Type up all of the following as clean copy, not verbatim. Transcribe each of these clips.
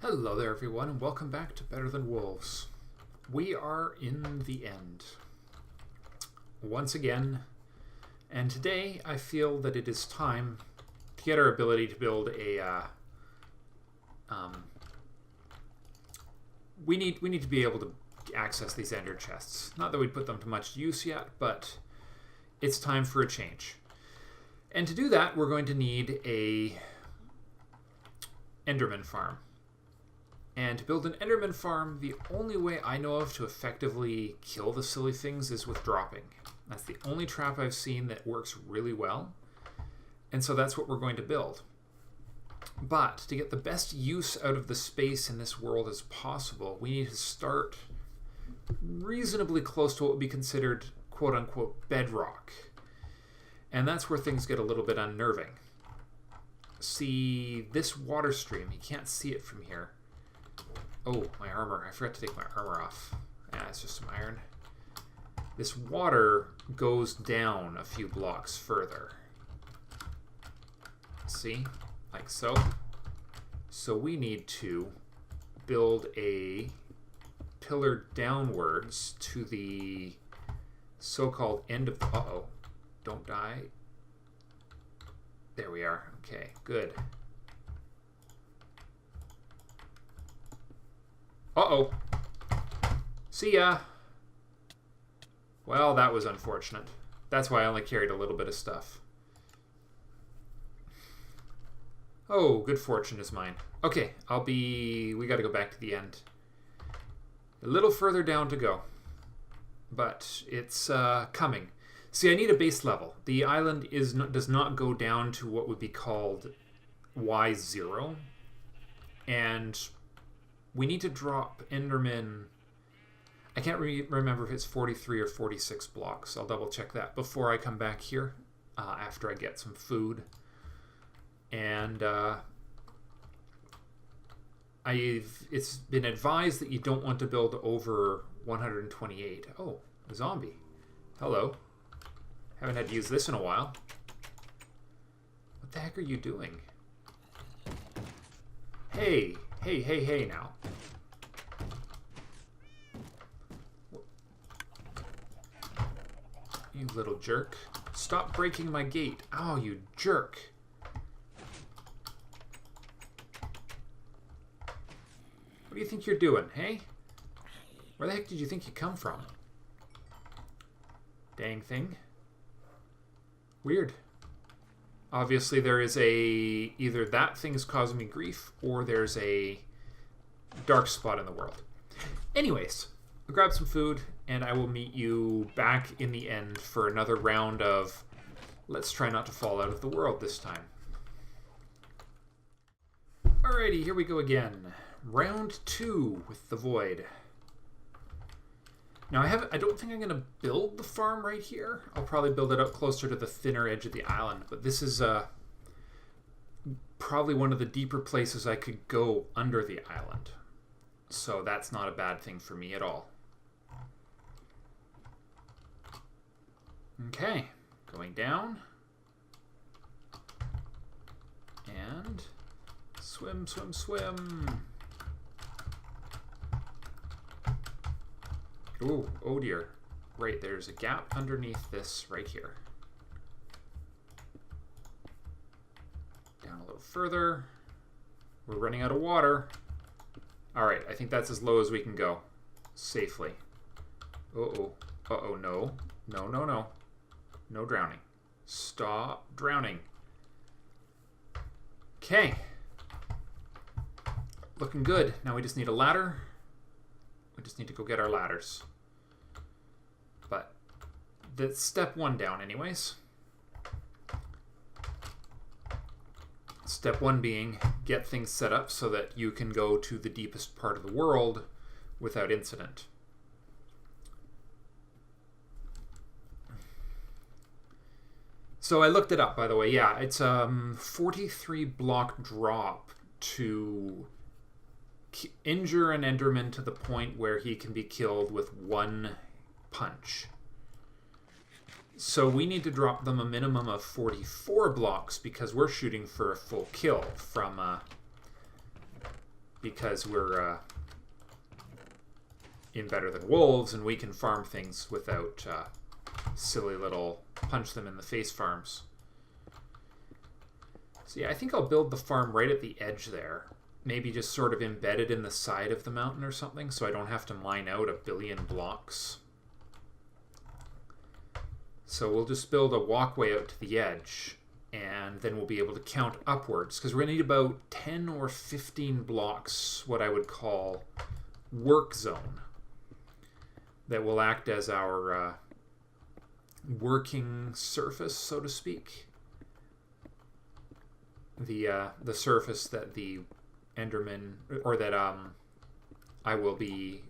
Hello there everyone and welcome back to Better Than Wolves. We are in the end. Once again, and today I feel that it is time to get our ability to build a... we need to be able to access these ender chests. Not that we put them to much use yet, but it's time for a change. And to do that, we're going to need a Enderman farm. And to build an Enderman farm, the only way I know of to effectively kill the silly things is with dropping. That's the only trap I've seen that works really well. And so that's what we're going to build. But to get the best use out of the space in this world as possible, we need to start reasonably close to what would be considered quote-unquote bedrock. And that's where things get a little bit unnerving. See, this water stream, you can't see it from here. Oh, my armor. I forgot to take my armor off. Yeah, it's just some iron. This water goes down a few blocks further. See? Like so. So we need to build a pillar downwards to the so-called end of the... Uh-oh. Don't die. There we are. Okay, good. Uh-oh. See ya. Well, that was unfortunate. That's why I only carried a little bit of stuff. Oh, good fortune is mine. Okay, we gotta go back to the end. A little further down to go. But it's coming. See, I need a base level. The island does not go down to what would be called Y0. And we need to drop Enderman. I can't remember if it's 43 or 46 blocks. I'll double check that before I come back here after I get some food. And it's been advised that you don't want to build over 128. Oh, a zombie. Hello. Haven't had to use this in a while. What the heck are you doing? Hey. Hey now. You little jerk. Stop breaking my gate. Oh, you jerk. What do you think you're doing, hey? Where the heck did you think you come from? Dang thing. Weird. Obviously, there is either that thing is causing me grief, or there's a dark spot in the world. Anyways, I'll grab some food, and I will meet you back in the end for another round of let's try not to fall out of the world this time. Alrighty, here we go again. Round 2 with the Void. Now, I don't think I'm going to build the farm right here. I'll probably build it up closer to the thinner edge of the island. But this is probably one of the deeper places I could go under the island. So that's not a bad thing for me at all. Okay, going down. And swim, swim, swim. Ooh, oh dear. Right, there's a gap underneath this right here. Down a little further. We're running out of water. Alright, I think that's as low as we can go. Safely. Uh-oh. Uh-oh, no. No. No drowning. Stop drowning. Okay. Looking good. Now we just need a ladder. We just need to go get our ladders. But that's step 1 down anyways. Step 1 being get things set up so that you can go to the deepest part of the world without incident. So I looked it up, by the way. Yeah, it's a 43 block drop to injure an Enderman to the point where he can be killed with 1 punch. So we need to drop them a minimum of 44 blocks because we're shooting for a full kill from because we're in Better Than Wolves and we can farm things without silly little punch them in the face farms. So yeah, I think I'll build the farm right at the edge there. Maybe just sort of embedded in the side of the mountain or something, so I don't have to mine out 1 billion blocks. So we'll just build a walkway out to the edge, and then we'll be able to count upwards, because we're going to need about 10 or 15 blocks, what I would call work zone, that will act as our working surface, so to speak. The surface that the Enderman, or that I will be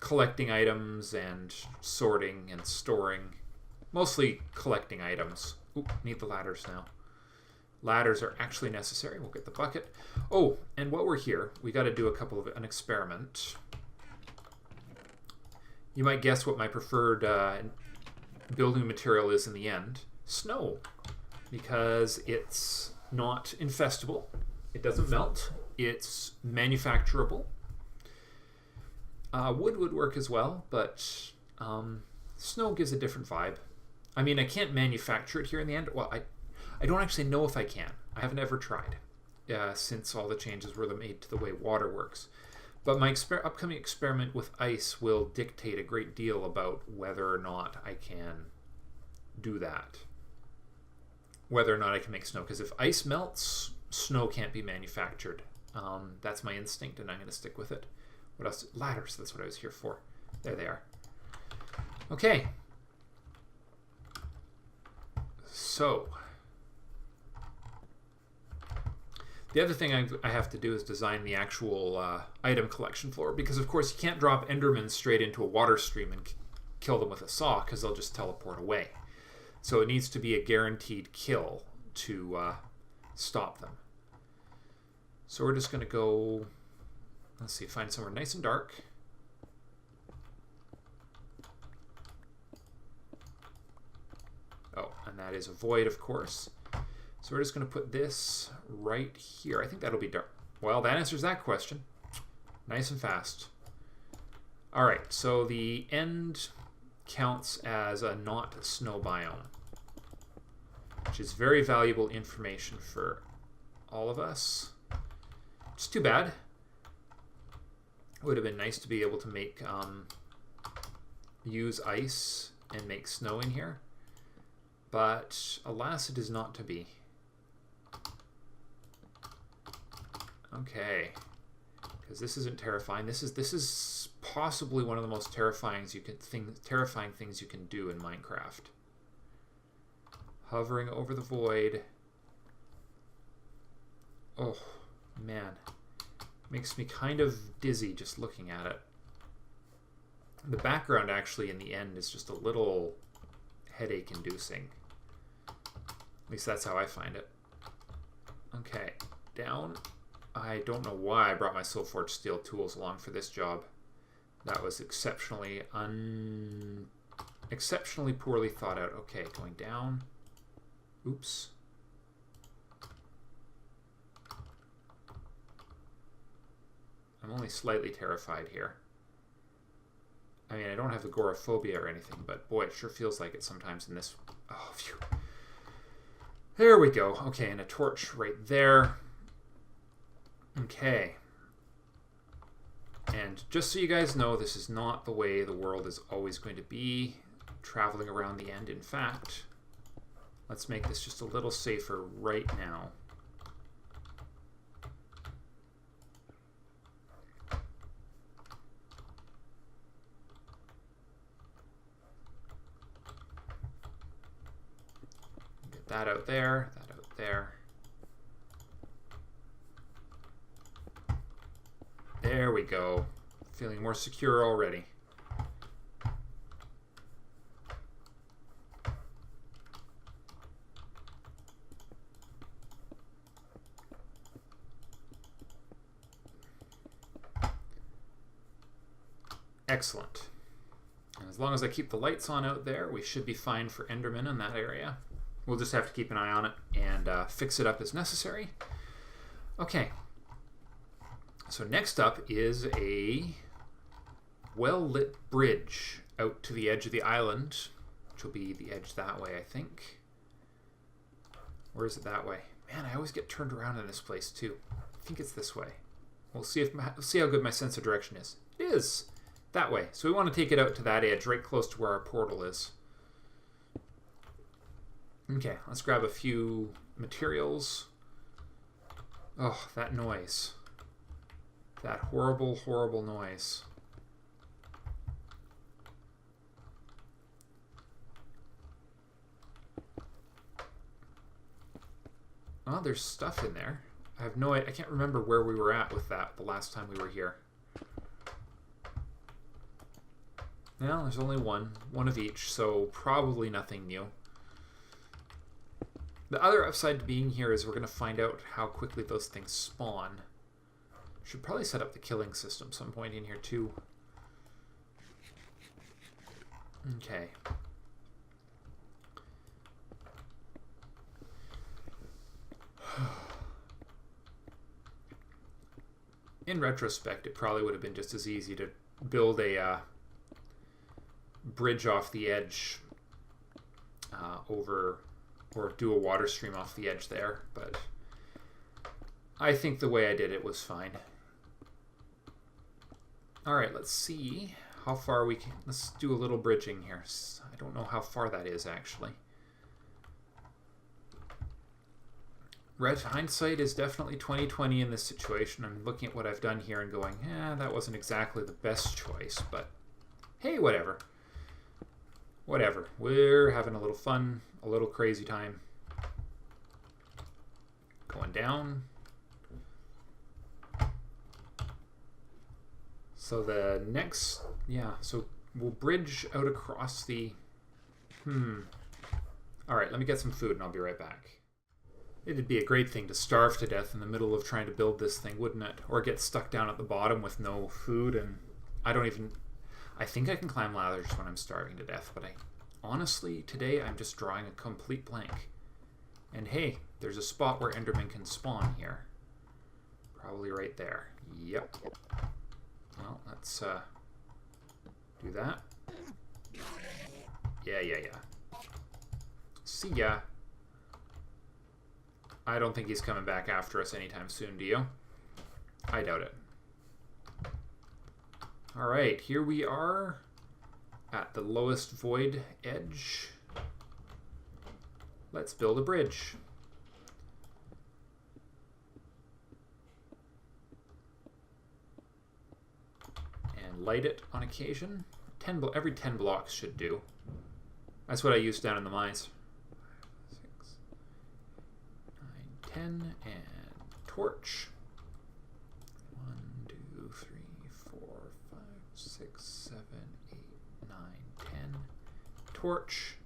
collecting items and sorting and storing. Mostly collecting items. Oop, need the ladders now. Ladders are actually necessary. We'll get the bucket. Oh, and while we're here, we got to do an experiment. You might guess what my preferred building material is in the end. Snow. Because it's not infestable. It doesn't melt. It's manufacturable. Wood would work as well, but snow gives a different vibe. I mean, I can't manufacture it here in the end. Well, I don't actually know if I can. I haven't ever tried since all the changes were made to the way water works. But my upcoming experiment with ice will dictate a great deal about whether or not I can do that. Whether or not I can make snow. Because if ice melts, snow can't be manufactured. That's my instinct, and I'm going to stick with it. What else? Ladders. That's what I was here for. There they are. Okay. So, the other thing I have to do is design the actual item collection floor, because of course you can't drop Endermen straight into a water stream and kill them with a saw, because they'll just teleport away. So it needs to be a guaranteed kill to stop them. So we're just going to go, let's see, find somewhere nice and dark. Oh, and that is a void, of course. So we're just going to put this right here. I think that'll be dark. Well, that answers that question. Nice and fast. All right, so the end counts as a not snow biome, which is very valuable information for all of us. It's too bad. It would have been nice to be able to make use ice and make snow in here. But alas, it is not to be. Okay, because this isn't terrifying. This is possibly one of the most terrifying things you can do in Minecraft. Hovering over the void. Oh man, makes me kind of dizzy just looking at it. The background actually in the end is just a little headache-inducing. At least that's how I find it. Okay, down. I don't know why I brought my Soulforged steel tools along for this job. That was exceptionally poorly thought out. Okay, going down. Oops. I'm only slightly terrified here. I mean, I don't have agoraphobia or anything, but boy, it sure feels like it sometimes in this. Oh, phew. There we go. Okay, and a torch right there. Okay. And just so you guys know, this is not the way the world is always going to be, traveling around the end. In fact, let's make this just a little safer right now. Get that out there, that out there. There we go. Feeling more secure already. Excellent. And as long as I keep the lights on out there, we should be fine for Endermen in that area. We'll just have to keep an eye on it and fix it up as necessary. Okay. So next up is a well-lit bridge out to the edge of the island, which will be the edge that way, I think. Or is it that way? Man, I always get turned around in this place too. I think it's this way. We'll see how good my sense of direction is. It is that way. So we want to take it out to that edge, right close to where our portal is. Okay, let's grab a few materials. Oh, that noise. That horrible, horrible noise. Oh, there's stuff in there. I can't remember where we were at with that the last time we were here. Well, there's only one of each, so probably nothing new. The other upside to being here is we're going to find out how quickly those things spawn. Should probably set up the killing system some point in here too. Okay. In retrospect, it probably would have been just as easy to build a bridge off the edge over, or do a water stream off the edge there, but I think the way I did it was fine. Alright, let's see how far we can... Let's do a little bridging here. I don't know how far that is, actually. Hindsight is definitely 20/20 in this situation. I'm looking at what I've done here and going, that wasn't exactly the best choice, but hey, whatever. Whatever. We're having a little fun, a little crazy time. Going down. So the next, so we'll bridge out across the, All right, let me get some food and I'll be right back. It'd be a great thing to starve to death in the middle of trying to build this thing, wouldn't it? Or get stuck down at the bottom with no food, and I think I can climb ladders when I'm starving to death, but honestly, today I'm just drawing a complete blank. And hey, there's a spot where Enderman can spawn here. Probably right there. Yep. Well, let's do that. Yeah. See ya. I don't think he's coming back after us anytime soon, do you? I doubt it. Alright, here we are at the lowest void edge. Let's build a bridge. And light it on occasion. Every 10 blocks should do. That's what I used down in the mines. 10 and torch. 1, 2, 3, 4, 5, 6, 7, 8, 9, 10. Torch.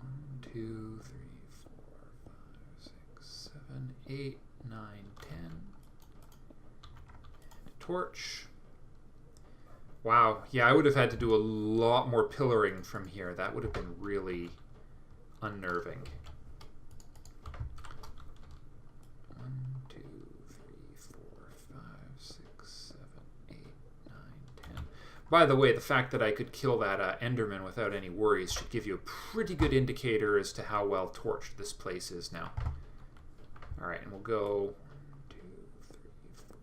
1, 2, 3, 4, 5, 6, 7, 8, 9, 10. And a torch. Wow. Yeah, I would have had to do a lot more pillaring from here. That would have been really unnerving. 1, 2, 3, 4, 5, 6, 7, 8, 9, 10. By the way, the fact that I could kill that Enderman without any worries should give you a pretty good indicator as to how well torched this place is now. Alright, and we'll go 1, 2, 3,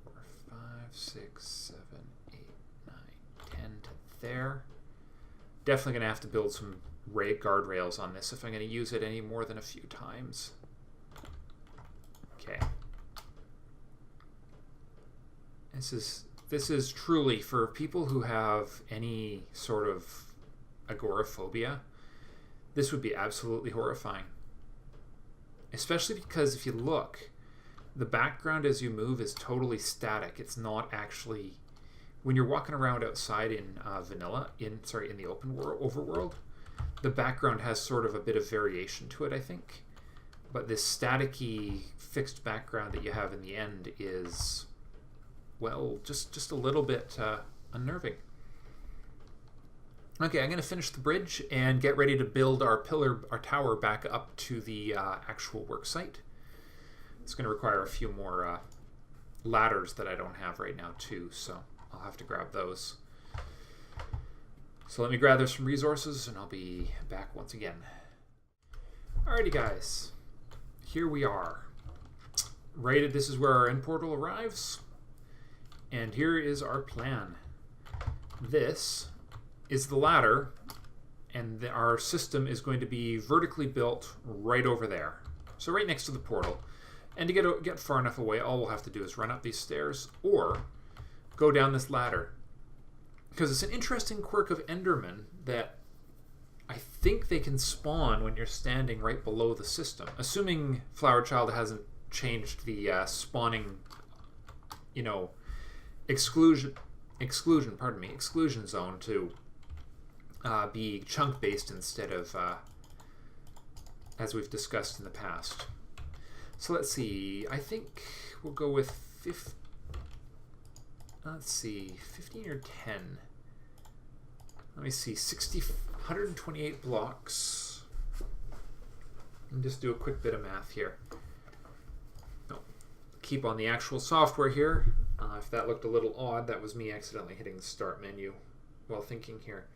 4, 5, 6, 7, 8, 9, 10 to there. Definitely going to have to build some guardrails on this if I'm going to use it any more than a few times. Okay. This is truly for people who have any sort of agoraphobia. This would be absolutely horrifying. Especially because if you look, the background as you move is totally static. It's not actually, when you're walking around outside in in the open world, overworld, the background has sort of a bit of variation to it, I think. But this staticky fixed background that you have in the end is, well, just a little bit unnerving. Okay, I'm going to finish the bridge and get ready to build our tower back up to the actual work site. It's going to require a few more ladders that I don't have right now too, so I'll have to grab those. So let me gather some resources and I'll be back once again. Alrighty guys, here we are. This is where our end portal arrives, and here is our plan. This is the ladder, and our system is going to be vertically built right over there. So right next to the portal. And to get far enough away, all we'll have to do is run up these stairs or go down this ladder. Because it's an interesting quirk of Enderman that I think they can spawn when you're standing right below the system. Assuming Flowerchild hasn't changed the spawning, exclusion zone to be chunk-based instead of, as we've discussed in the past. So let's see, I think we'll go with 15 or 10. Let me see, 128 blocks. Let me just do a quick bit of math here. No, keep on the actual software here. If that looked a little odd, that was me accidentally hitting the start menu while thinking here.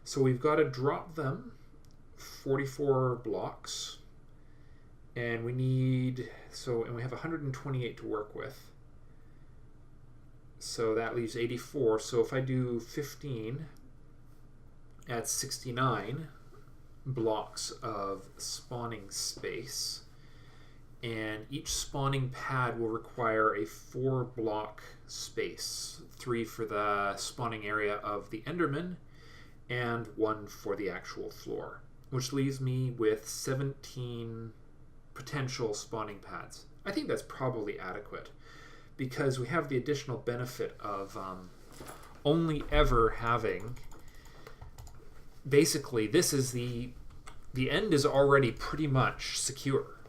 So we've got to drop them 44 blocks. And we need, and we have 128 to work with. So that leaves 84. So if I do 15, that's 69 blocks of spawning space. And each spawning pad will require a 4-block space. 3 for the spawning area of the Enderman, and 1 for the actual floor. Which leaves me with 17 potential spawning pads. I think that's probably adequate because we have the additional benefit of only ever having, basically this is the end is already pretty much secure.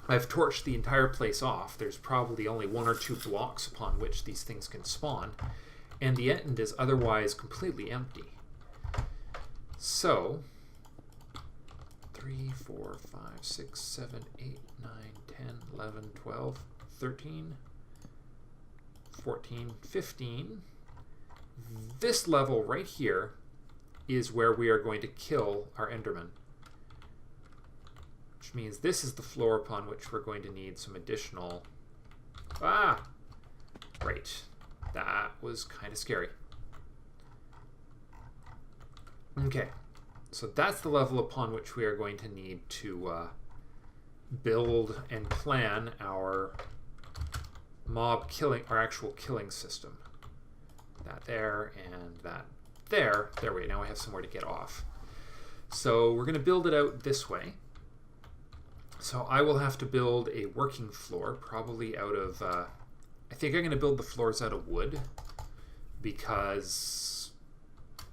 I've torched the entire place off. There's probably only 1 or 2 blocks upon which these things can spawn, and the end is otherwise completely empty. So 3, 4, 5, 6, 7, 8, 9, 10, 11, 12, 13, 14, 15. This level right here is where we are going to kill our Enderman. Which means this is the floor upon which we're going to need some additional... Ah! Right. That was kind of scary. Okay. So that's the level upon which we are going to need to build and plan our mob killing, our actual killing system. That there and that there. There we go. Now we have somewhere to get off. So we're going to build it out this way. So I will have to build a working floor, probably out of... I think I'm going to build the floors out of wood because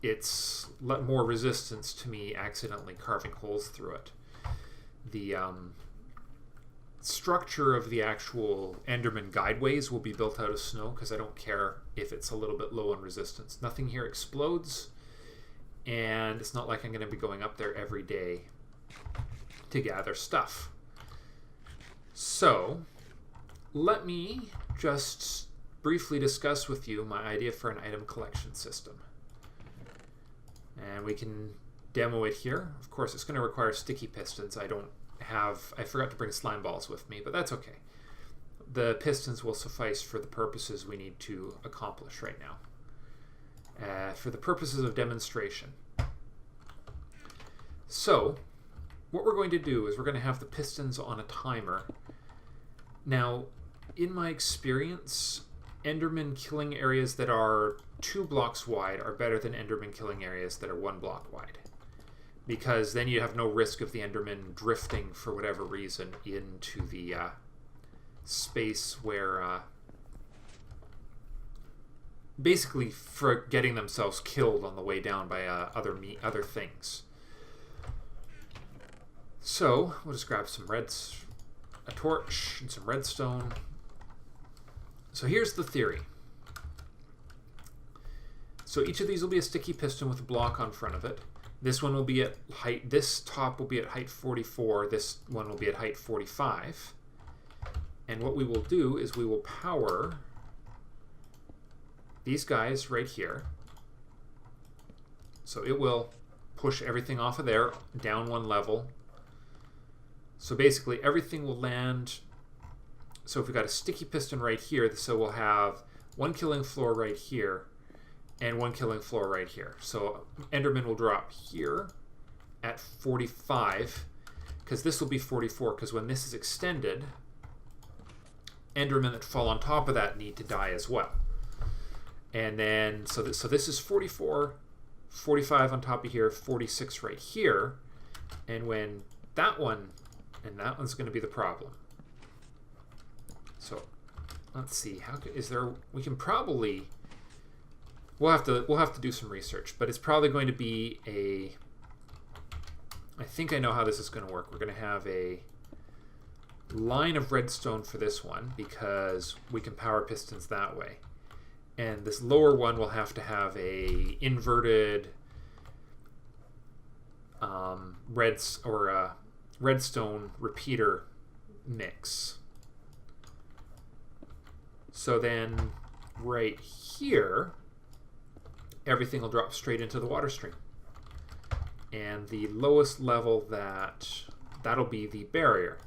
it's more resistance to me accidentally carving holes through it. The structure of the actual Enderman guideways will be built out of snow because I don't care if it's a little bit low on resistance. Nothing here explodes, and it's not like I'm going to be going up there every day to gather stuff. So let me just briefly discuss with you my idea for an item collection system. And we can demo it here. Of course, it's going to require sticky pistons. I forgot to bring slime balls with me, but that's okay. The pistons will suffice for the purposes we need to accomplish right now. For the purposes of demonstration. So, what we're going to do is we're going to have the pistons on a timer. Now, in my experience, Enderman killing areas that are 2 blocks wide are better than Enderman killing areas that are 1 block wide. Because then you have no risk of the Enderman drifting for whatever reason into the space where... basically for getting themselves killed on the way down by other things. So, we'll just grab some a torch and some redstone. So here's the theory. So each of these will be a sticky piston with a block on front of it. This one will be at height, this top will be at height 44, this one will be at height 45. And what we will do is we will power these guys right here. So it will push everything off of there, down one level. So basically everything will land. So if we've got a sticky piston right here, so we'll have one killing floor right here and one killing floor right here. So Enderman will drop here at 45, because this will be 44, because when this is extended, Endermen that fall on top of that need to die as well. And then, so this is 44, 45 on top of here, 46 right here. And when that one, and that one's going to be the problem. So let's see, how is there, we can probably, we'll have to do some research, but it's probably going to be a, I think I know how this is going to work. We're going to have a line of redstone for this one because we can power pistons that way. And this lower one will have to have a inverted redstone repeater mix. So then right here, everything will drop straight into the water stream. And the lowest level that'll be the barrier.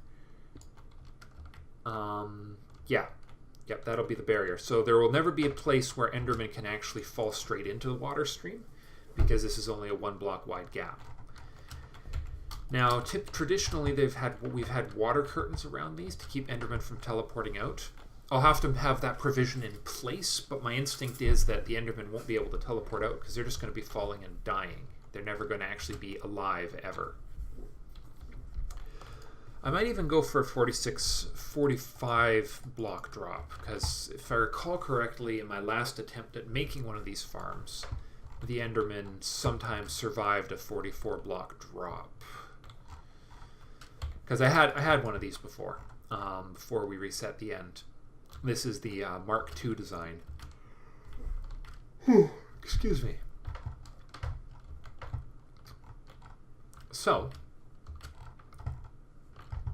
Yep, that'll be the barrier. So there will never be a place where Enderman can actually fall straight into the water stream, because this is only a 1 block wide gap. Now, traditionally we've had water curtains around these to keep Enderman from teleporting out. I'll have to have that provision in place, but my instinct is that the Enderman won't be able to teleport out because they're just going to be falling and dying. They're never going to actually be alive ever. I might even go for a 45 block drop, because if I recall correctly, in my last attempt at making one of these farms, the Enderman sometimes survived a 44 block drop. Because I had one of these before we reset the end. This is the Mark II design. Excuse me. So,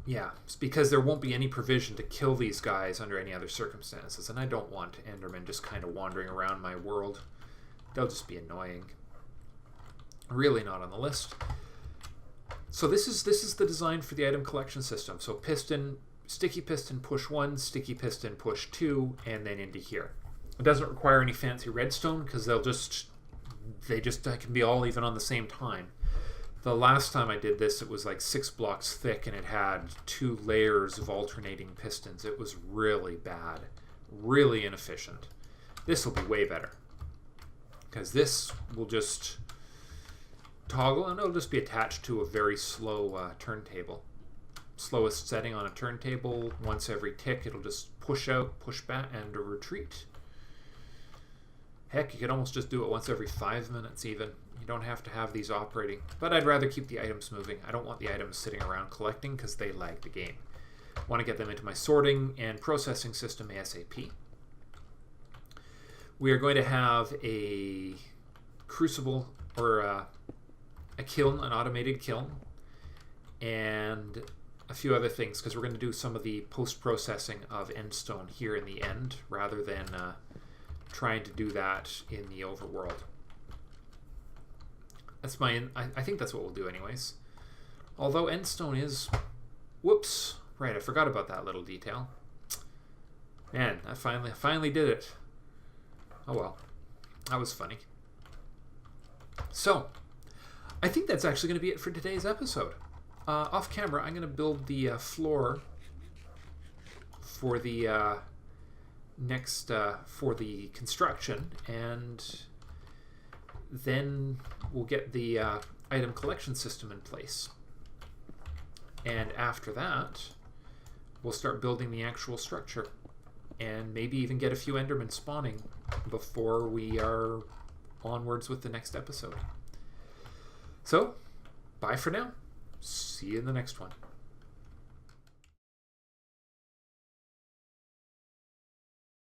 yeah, it's because there won't be any provision to kill these guys under any other circumstances, and I don't want Endermen just kind of wandering around my world. They'll just be annoying. Really not on the list. So this is the design for the item collection system. So piston, sticky piston push 1, sticky piston push 2, and then into here. It doesn't require any fancy redstone because they can be all even on the same time. The last time I did this, it was like 6 blocks thick, and it had 2 layers of alternating pistons. It was really bad, really inefficient. This will be way better, because this will just toggle, and it'll just be attached to a very slow turntable. Slowest setting on a turntable, once every tick, it'll just push out, push back, and a retreat. Heck, you could almost just do it once every 5 minutes even. You don't have to have these operating. But I'd rather keep the items moving. I don't want the items sitting around collecting because they lag the game. I want to get them into my sorting and processing system ASAP. We are going to have a crucible, or a kiln, an automated kiln, and a few other things, because we're going to do some of the post-processing of endstone here in the end, rather than trying to do that in the overworld. That's I think that's what we'll do anyways. Although endstone is... Whoops. Right, I forgot about that little detail. Man, I finally did it. Oh well. That was funny. So, I think that's actually going to be it for today's episode. Off camera, I'm going to build the floor for the for the construction, and then we'll get the item collection system in place. And after that, we'll start building the actual structure, and maybe even get a few Endermen spawning before we are onwards with the next episode. So, bye for now. See you in the next one.